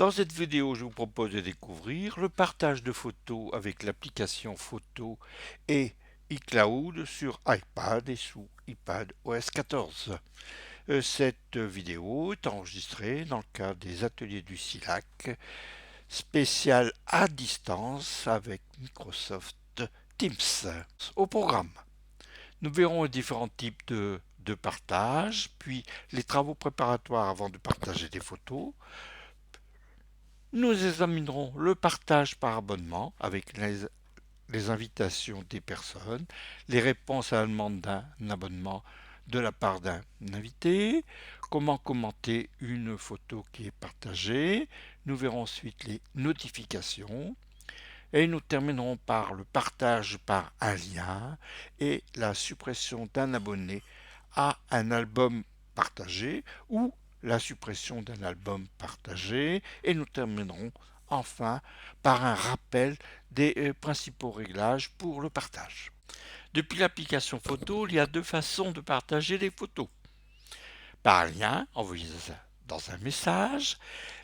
Dans cette vidéo, je vous propose de découvrir le partage de photos avec l'application Photo et iCloud sur iPad et sous iPad OS 14. Cette vidéo est enregistrée dans le cadre des ateliers du SILAC, spécial à distance avec Microsoft Teams. Au programme, nous verrons les différents types de partage, puis les travaux préparatoires avant de partager des photos. Nous examinerons le partage par abonnement avec les invitations des personnes, les réponses à la demande d'un abonnement de la part d'un invité, comment commenter une photo qui est partagée. Nous verrons ensuite les notifications et nous terminerons par le partage par un lien et la suppression d'un abonné à un album partagé ou la suppression d'un album partagé et nous terminerons enfin par un rappel des principaux réglages pour le partage. Depuis l'application photo, il y a deux façons de partager les photos. Par lien, envoyé dans un message.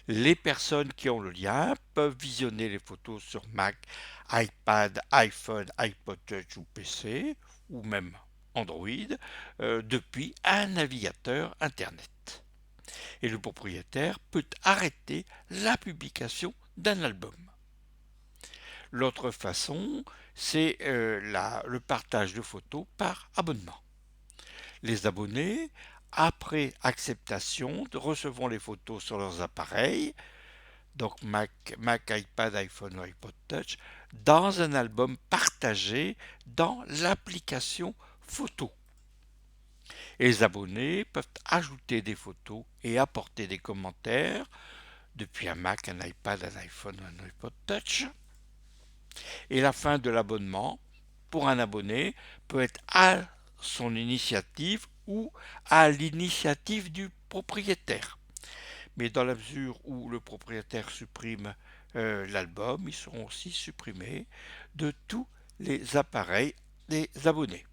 Les personnes qui ont le lien peuvent visionner les photos sur Mac, iPad, iPhone, iPod Touch ou PC, ou même Android, depuis un navigateur Internet. Et le propriétaire peut arrêter la publication d'un album. L'autre façon, c'est le partage de photos par abonnement. Les abonnés, après acceptation, recevront les photos sur leurs appareils, donc Mac, iPad, iPhone ou iPod Touch, dans un album partagé dans l'application Photo. Et les abonnés peuvent ajouter des photos et apporter des commentaires depuis un Mac, un iPad, un iPhone ou un iPod Touch. Et la fin de l'abonnement pour un abonné peut être à son initiative ou à l'initiative du propriétaire. Mais dans la mesure où le propriétaire supprime l'album, ils seront aussi supprimés de tous les appareils des abonnés.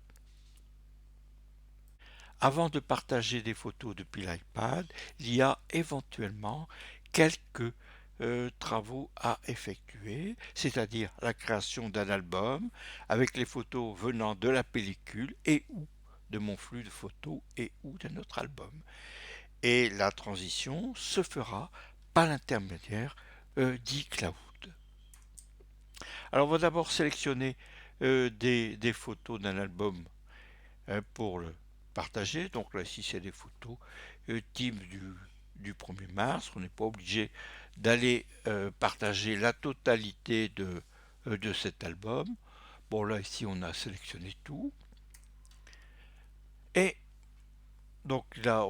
Avant de partager des photos depuis l'iPad, il y a éventuellement quelques travaux à effectuer, c'est-à-dire la création d'un album avec les photos venant de la pellicule et ou de mon flux de photos et ou d'un autre album. Et la transition se fera par l'intermédiaire d'iCloud. Alors on va d'abord sélectionner des photos d'un album pour le partager. Donc là ici c'est des photos type du 1er mars. On n'est pas obligé d'aller partager la totalité de cet album. Bon là ici on a sélectionné tout. Et donc là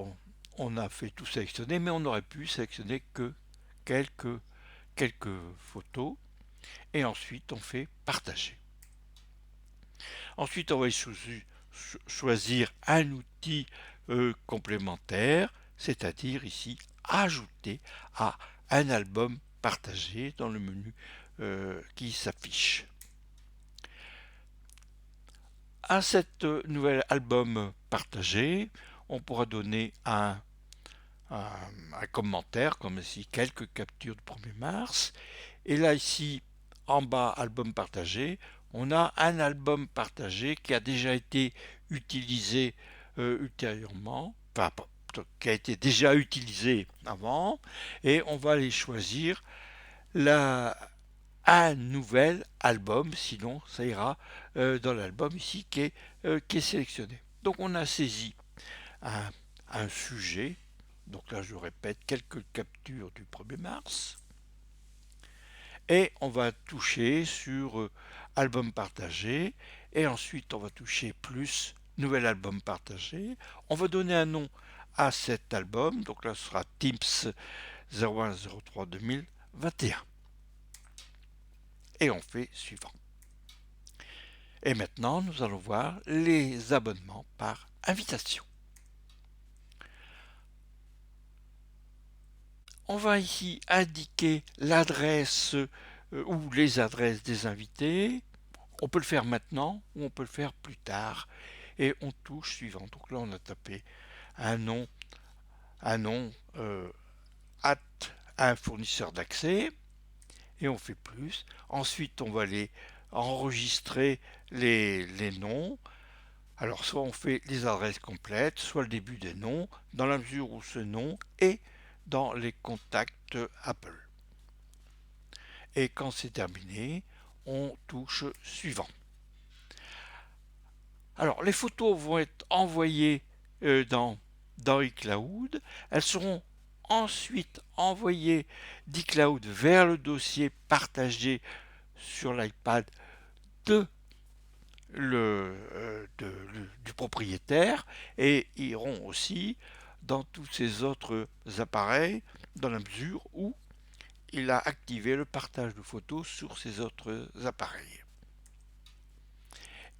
on a fait tout sélectionner, mais on aurait pu sélectionner que quelques photos. Et ensuite on fait partager. Ensuite on va choisir un outil complémentaire, c'est-à-dire ici ajouter à un album partagé dans le menu qui s'affiche. À cet nouvel album partagé, on pourra donner un commentaire, comme ici quelques captures du 1er mars. Et là ici, en bas, album partagé, on a un album partagé qui a déjà été utilisé ultérieurement, enfin qui a été déjà utilisé avant, et on va aller choisir un nouvel album, sinon ça ira dans l'album ici qui est sélectionné. Donc on a saisi un, un sujet, donc là je répète quelques captures du 1er mars, et on va toucher sur album partagé et ensuite on va toucher plus nouvel album partagé. On va donner un nom à cet album, donc là ce sera Teams 0103 2021 et on fait suivant. Et maintenant nous allons voir les abonnements par invitation. On va ici indiquer l'adresse ou les adresses des invités. On peut le faire maintenant ou on peut le faire plus tard. Et on touche suivant. Donc là, on a tapé un nom at un fournisseur d'accès et on fait plus. Ensuite, on va aller enregistrer les noms. Alors, soit on fait les adresses complètes, soit le début des noms, dans la mesure où ce nom est dans les contacts Apple. Et quand c'est terminé, on touche suivant. Alors, les photos vont être envoyées dans iCloud. Elles seront ensuite envoyées d'iCloud vers le dossier partagé sur l'iPad de du propriétaire et iront aussi dans tous ces autres appareils dans la mesure où il a activé le partage de photos sur ces autres appareils.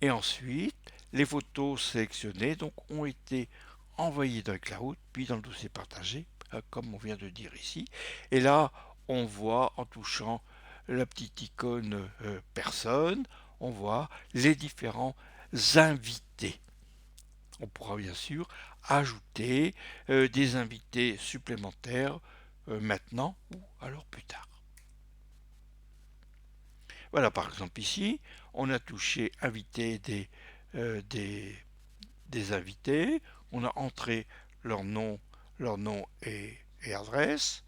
Et ensuite, les photos sélectionnées donc, ont été envoyées dans le cloud, puis dans le dossier partagé, comme on vient de dire ici. Et là, on voit en touchant la petite icône personne, on voit les différents invités. On pourra bien sûr ajouter des invités supplémentaires maintenant ou alors plus tard. Voilà, par exemple ici, on a touché inviter euh, des, des invités, on a entré leur nom et adresse.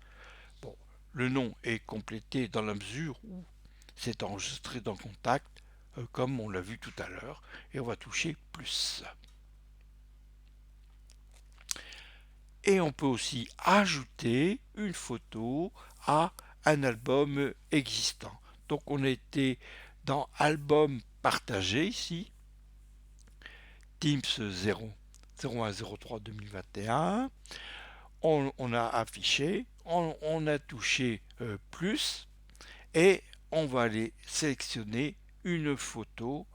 Bon, le nom est complété dans la mesure où c'est enregistré dans Contact, comme on l'a vu tout à l'heure, et on va toucher plus. Et on peut aussi ajouter une photo à un album existant. Donc on a été dans album partagé ici, Teams 0, 0103 2021. On a affiché, on a touché plus et on va aller sélectionner une photo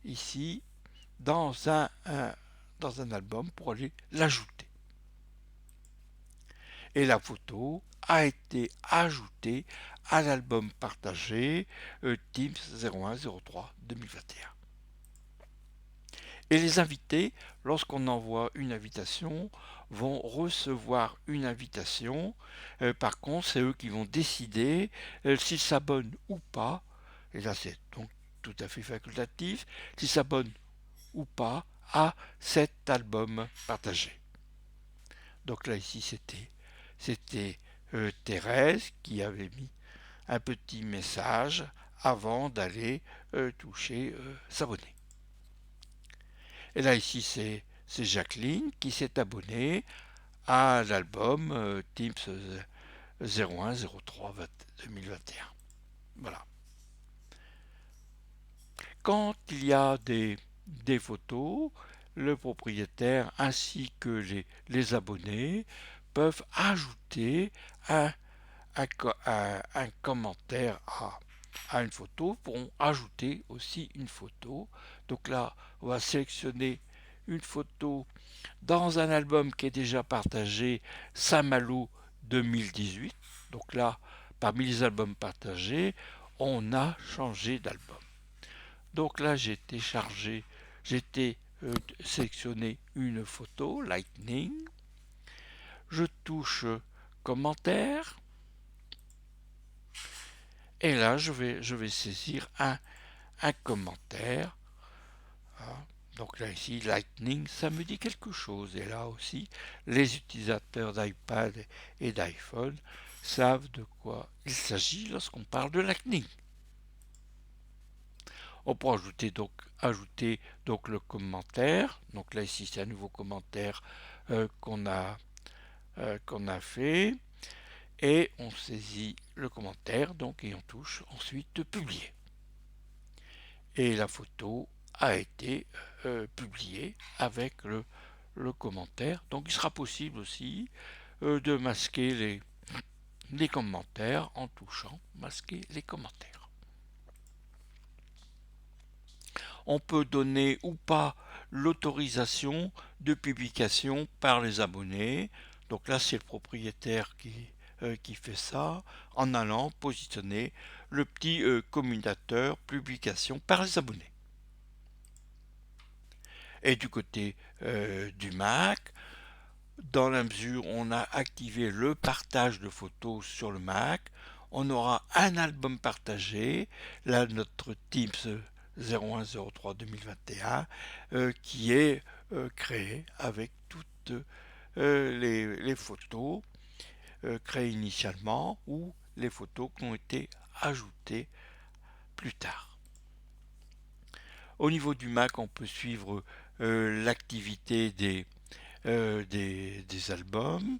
ici dans un album pour aller l'ajouter. Et la photo a été ajoutée à l'album partagé Teams 0103 2021. Et les invités, lorsqu'on envoie une invitation, vont recevoir une invitation. Par contre, c'est eux qui vont décider s'ils s'abonnent ou pas. Et là, c'est donc tout à fait facultatif. S'ils s'abonnent ou pas à cet album partagé. Donc là, ici, c'était Thérèse qui avait mis un petit message avant d'aller toucher s'abonner. Et là, ici, c'est Jacqueline qui s'est abonnée à l'album Teams 0103 2021. Voilà. Quand il y a des photos, le propriétaire ainsi que les abonnés peuvent ajouter un commentaire à une photo, pourront ajouter aussi une photo. Donc là, on va sélectionner une photo dans un album qui est déjà partagé, Saint-Malo 2018. Donc là, parmi les albums partagés, on a changé d'album. Donc là, j'ai sélectionné une photo, Lightning. Je touche commentaire. Et là, je vais saisir un commentaire. Ah, donc là, ici, Lightning, ça me dit quelque chose. Et là aussi, les utilisateurs d'iPad et d'iPhone savent de quoi il s'agit lorsqu'on parle de Lightning. On peut ajouter donc le commentaire. Donc là, ici, c'est un nouveau commentaire qu'on a fait. Et on saisit le commentaire donc, et on touche ensuite publier. Et la photo a été publiée avec le commentaire. Donc il sera possible aussi de masquer les commentaires en touchant masquer les commentaires. On peut donner ou pas l'autorisation de publication par les abonnés. Donc là, c'est le propriétaire qui fait ça en allant positionner le petit commutateur publication par les abonnés. Et du côté du Mac, dans la mesure où on a activé le partage de photos sur le Mac, on aura un album partagé, là notre Teams 0103-2021, qui est créé avec toutes les photos créées initialement ou les photos qui ont été ajoutées plus tard. Au niveau du Mac, on peut suivre l'activité des albums.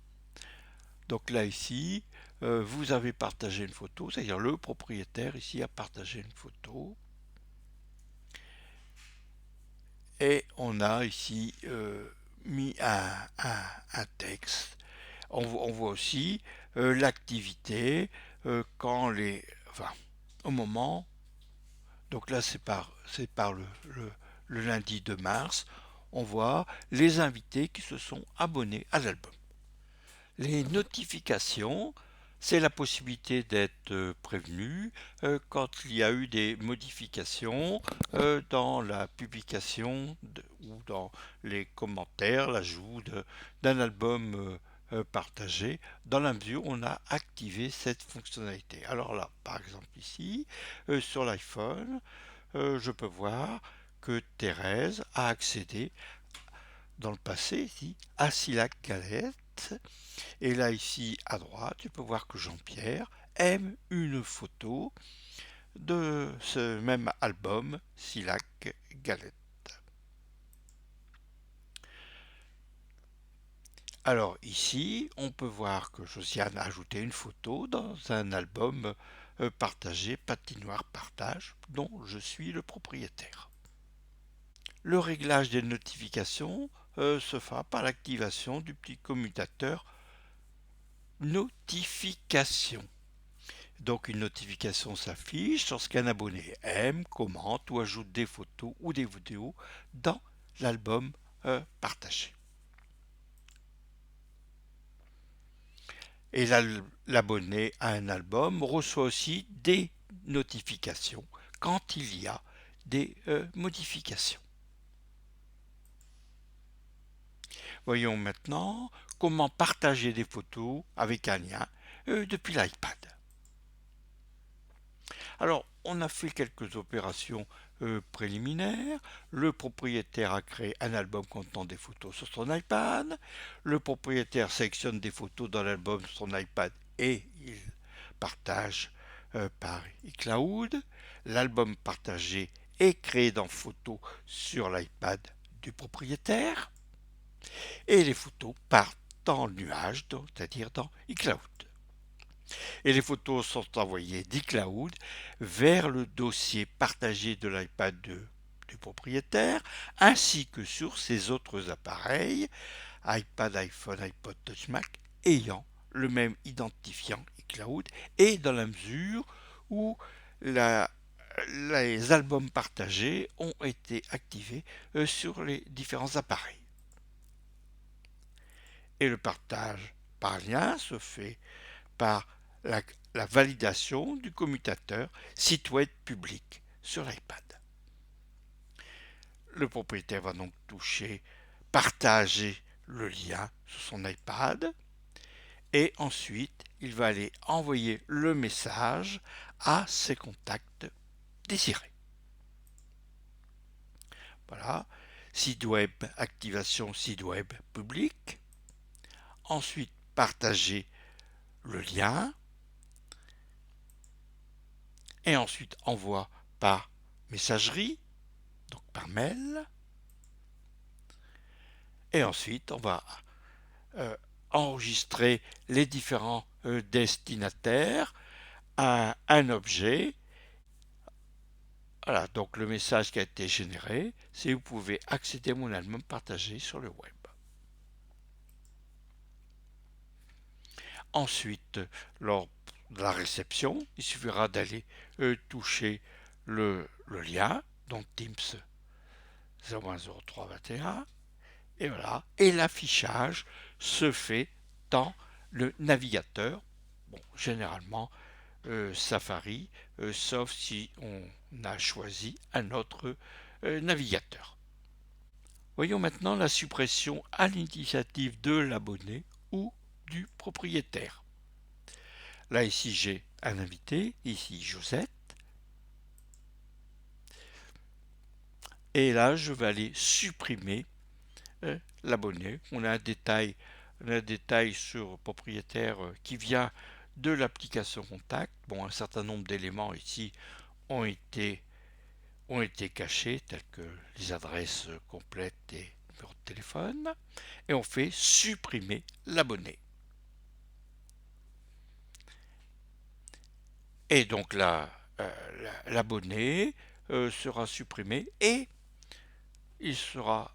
Donc là ici, vous avez partagé une photo, c'est-à-dire le propriétaire ici a partagé une photo. Et on a ici mis un texte. On voit aussi l'activité quand enfin, au moment. Donc là c'est par le lundi de mars. On voit les invités qui se sont abonnés à l'album. Les notifications, c'est la possibilité d'être prévenu quand il y a eu des modifications dans la publication ou dans les commentaires, l'ajout d'un album partagé, dans la mesure où on a activé cette fonctionnalité. Alors là, par exemple ici, sur l'iPhone, je peux voir que Thérèse a accédé dans le passé ici à Silac Galette. Et là, ici, à droite, tu peux voir que Jean-Pierre aime une photo de ce même album, Silac Galette. Alors ici, on peut voir que Josiane a ajouté une photo dans un album partagé, Patinoire Partage, dont je suis le propriétaire. Le réglage des notifications se fera par l'activation du petit commutateur notification. Donc une notification s'affiche lorsqu'un abonné aime, commente ou ajoute des photos ou des vidéos dans l'album partagé. Et l'abonné à un album reçoit aussi des notifications quand il y a des modifications. Voyons maintenant comment partager des photos avec un lien depuis l'iPad. Alors, on a fait quelques opérations préliminaires. Le propriétaire a créé un album contenant des photos sur son iPad. Le propriétaire sélectionne des photos dans l'album sur son iPad et il partage par iCloud. L'album partagé est créé dans Photos sur l'iPad du propriétaire. Et les photos partent dans le nuage, c'est-à-dire dans iCloud. Et les photos sont envoyées d'iCloud vers le dossier partagé de l'iPad du propriétaire, ainsi que sur ses autres appareils, iPad, iPhone, iPod Touch Mac, ayant le même identifiant iCloud, et dans la mesure où les albums partagés ont été activés sur les différents appareils. Et le partage par lien se fait par la, la validation du commutateur site web public sur l'iPad. Le propriétaire va donc toucher partager le lien sur son iPad et ensuite il va aller envoyer le message à ses contacts désirés. Voilà, site web, activation site web public. Ensuite, partager le lien et ensuite envoi par messagerie, donc par mail. Et ensuite, on va enregistrer les différents destinataires à un objet. Voilà, donc le message qui a été généré, c'est vous pouvez accéder à mon album partagé sur le web. Ensuite, lors de la réception, il suffira d'aller toucher le lien, donc Teams 010321, et voilà, et l'affichage se fait dans le navigateur, bon, généralement Safari, sauf si on a choisi un autre navigateur. Voyons maintenant la suppression à l'initiative de l'abonné ou du propriétaire. Là, ici, j'ai un invité, ici Josette. Et là, je vais aller supprimer l'abonné. On a un détail sur propriétaire qui vient de l'application Contact. Bon, un certain nombre d'éléments ici ont été, ont été cachés, tels que les adresses complètes et numéros de téléphone. Et on fait supprimer l'abonné. Et donc là, l'abonné sera supprimé et il sera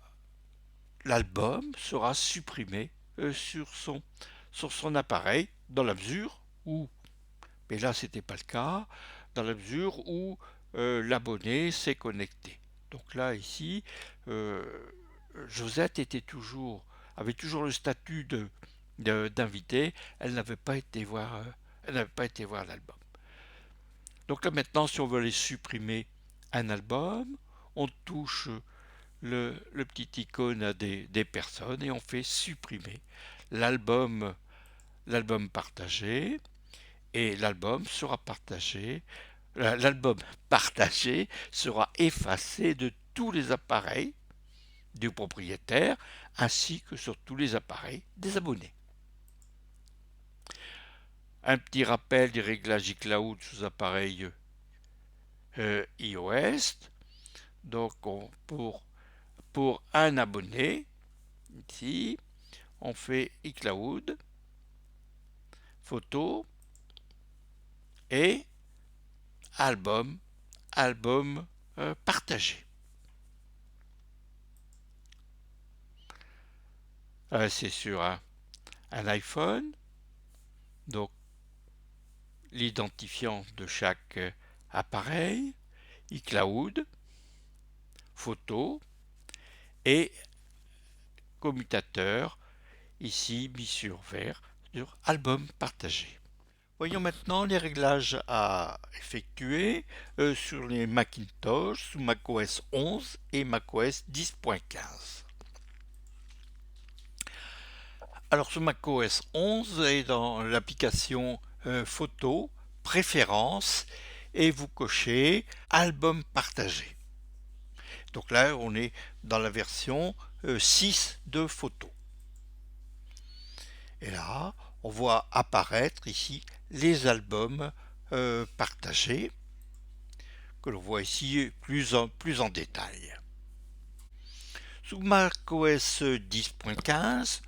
l'album sera supprimé sur son appareil dans la mesure où, mais là c'était pas le cas, dans la mesure où l'abonné s'est connecté. Donc là ici, euh, Josette avait toujours le statut d'invité, elle n'avait pas été voir l'album. Donc là maintenant, si on veut aller supprimer un album, on touche le petit icône des personnes et on fait supprimer l'album l'album partagé et l'album partagé sera effacé de tous les appareils du propriétaire ainsi que sur tous les appareils des abonnés. Un petit rappel des réglages iCloud sous appareil iOS. Donc pour un abonné, ici, on fait iCloud, photo et album, album partagé. C'est sur un iPhone, donc l'identifiant de chaque appareil, iCloud, photo et commutateur, ici mis sur vert, sur album partagé. Voyons maintenant les réglages à effectuer sur les Macintosh sous macOS 11 et macOS 10.15. Alors sur macOS 11 est dans l'application photo, préférences et vous cochez album partagé. Donc là on est dans la version 6 de photo. Et là on voit apparaître ici les albums partagés que l'on voit ici plus en détail. Sous macOS 10.15,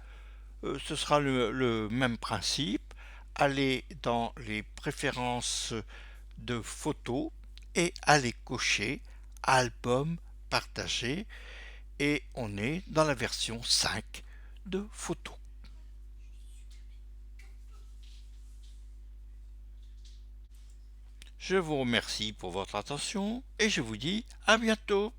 ce sera le même principe. Allez dans les préférences de photos et allez cocher album partagé et on est dans la version 5 de photos. Je vous remercie pour votre attention et je vous dis à bientôt.